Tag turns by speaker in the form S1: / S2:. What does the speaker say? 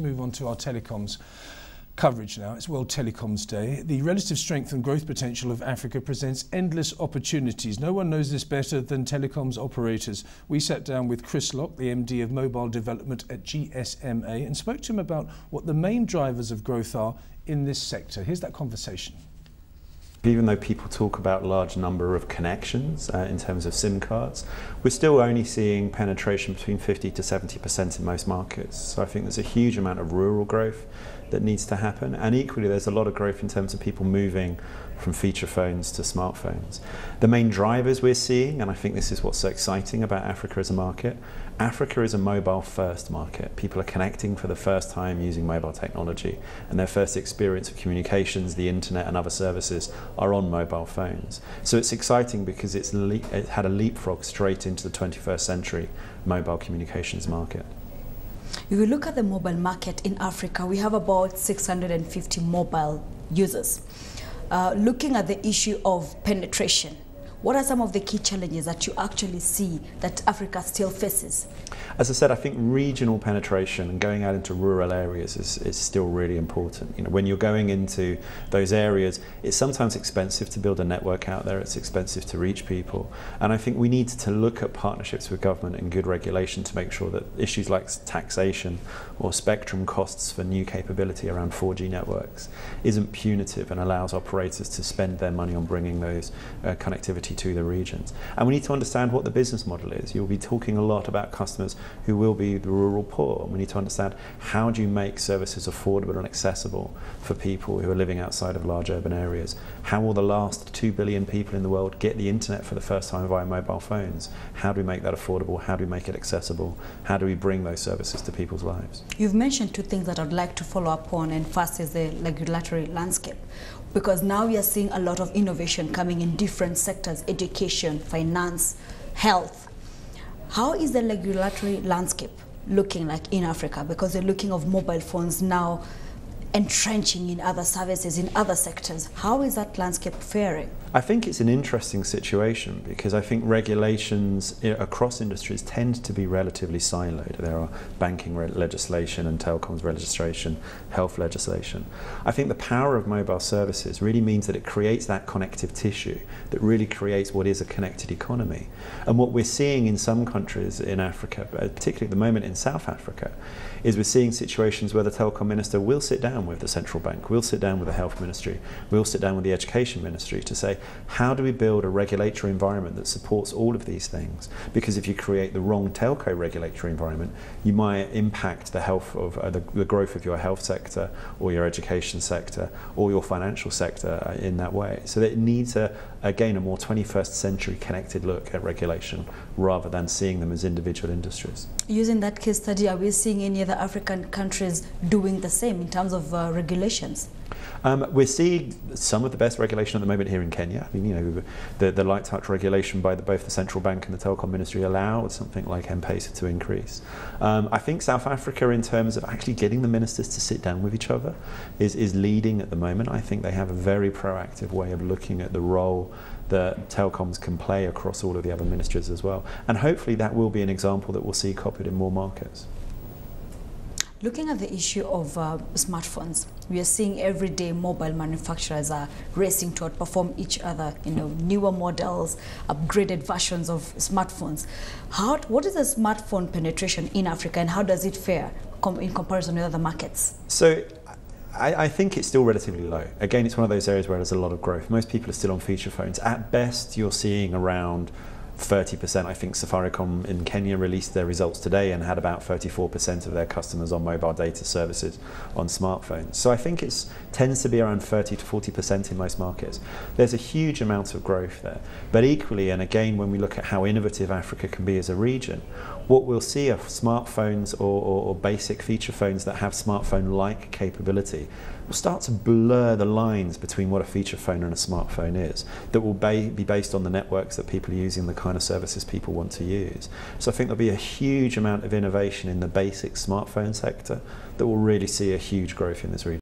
S1: Move on to our telecoms coverage now. It's World Telecoms Day. The relative strength and growth potential of Africa presents endless opportunities. No one knows this better than telecoms operators. We sat down with Chris Locke, the MD of Mobile Development at GSMA, and spoke to him about what the main drivers of growth are in this sector. Here's that conversation.
S2: Even though people talk about large number of connections in terms of SIM cards, we're still only seeing penetration between 50 to 70% in most markets. So I think there's a huge amount of rural growth that needs to happen, and equally there's a lot of growth in terms of people moving from feature phones to smartphones. The main drivers we're seeing, and I think this is what's so exciting about Africa as a market, Africa is a mobile first market. People are connecting for the first time using mobile technology, and their first experience of communications, the internet and other services are on mobile phones. So it's exciting because it had a leapfrog straight into the 21st century mobile communications market.
S3: If we look at the mobile market in Africa, we have about 650 mobile users. Looking at the issue of penetration, what are some of the key challenges that you actually see that Africa still faces?
S2: As I said, I think regional penetration and going out into rural areas is still really important. You know, when you're going into those areas, it's sometimes expensive to build a network out there, it's expensive to reach people. And I think we need to look at partnerships with government and good regulation to make sure that issues like taxation or spectrum costs for new capability around 4G networks isn't punitive and allows operators to spend their money on bringing those connectivity to the regions. And we need to understand what the business model is. You'll be talking a lot about customers who will be the rural poor. We need to understand, how do you make services affordable and accessible for people who are living outside of large urban areas? How will the last 2 billion people in the world get the internet for the first time via mobile phones? How do we make that affordable? How do we make it accessible? How do we bring those services to people's lives?
S3: You've mentioned two things that I'd like to follow up on, and first is the regulatory landscape. Because now we are seeing a lot of innovation coming in different sectors: education, finance, health. How is the regulatory landscape looking like in Africa? Because they're looking of mobile phones now entrenching in other services, in other sectors. How is that landscape faring?
S2: I think it's an interesting situation because I think regulations across industries tend to be relatively siloed. There are banking legislation and telecoms legislation, health legislation. I think the power of mobile services really means that it creates that connective tissue that really creates what is a connected economy. And what we're seeing in some countries in Africa, particularly at the moment in South Africa, is we're seeing situations where the telecom minister will sit down with the central bank, will sit down with the health ministry, will sit down with the education ministry to say, how do we build a regulatory environment that supports all of these things? Because if you create the wrong telco regulatory environment, you might impact the health of the growth of your health sector or your education sector or your financial sector in that way. So that it needs again a more 21st century connected look at regulation rather than seeing them as individual industries.
S3: Using that case study, are we seeing any other African countries doing the same in terms of regulations?
S2: We're seeing some of the best regulation at the moment here in Kenya. I mean, you know, the light touch regulation by both the central bank and the telecom ministry allowed something like M-Pesa to increase. I think South Africa, in terms of actually getting the ministers to sit down with each other, is leading at the moment. I think they have a very proactive way of looking at the role that telecoms can play across all of the other ministries as well. And hopefully that will be an example that we'll see copied in more markets.
S3: Looking at the issue of smartphones, we are seeing every day mobile manufacturers are racing to outperform each other, you know, newer models, upgraded versions of smartphones. What is the smartphone penetration in Africa, and how does it fare in comparison with other markets?
S2: So I think it's still relatively low. Again, it's one of those areas where there's a lot of growth. Most people are still on feature phones. At best, you're seeing around 30%. I think Safaricom in Kenya released their results today and had about 34% of their customers on mobile data services on smartphones. So I think it tends to be around 30 to 40% in most markets. There's a huge amount of growth there. But equally, and again, when we look at how innovative Africa can be as a region, what we'll see are smartphones or basic feature phones that have smartphone-like capability will start to blur the lines between what a feature phone and a smartphone is, that will be based on the networks that people are using, the kind of services people want to use. So I think there'll be a huge amount of innovation in the basic smartphone sector that will really see a huge growth in this region.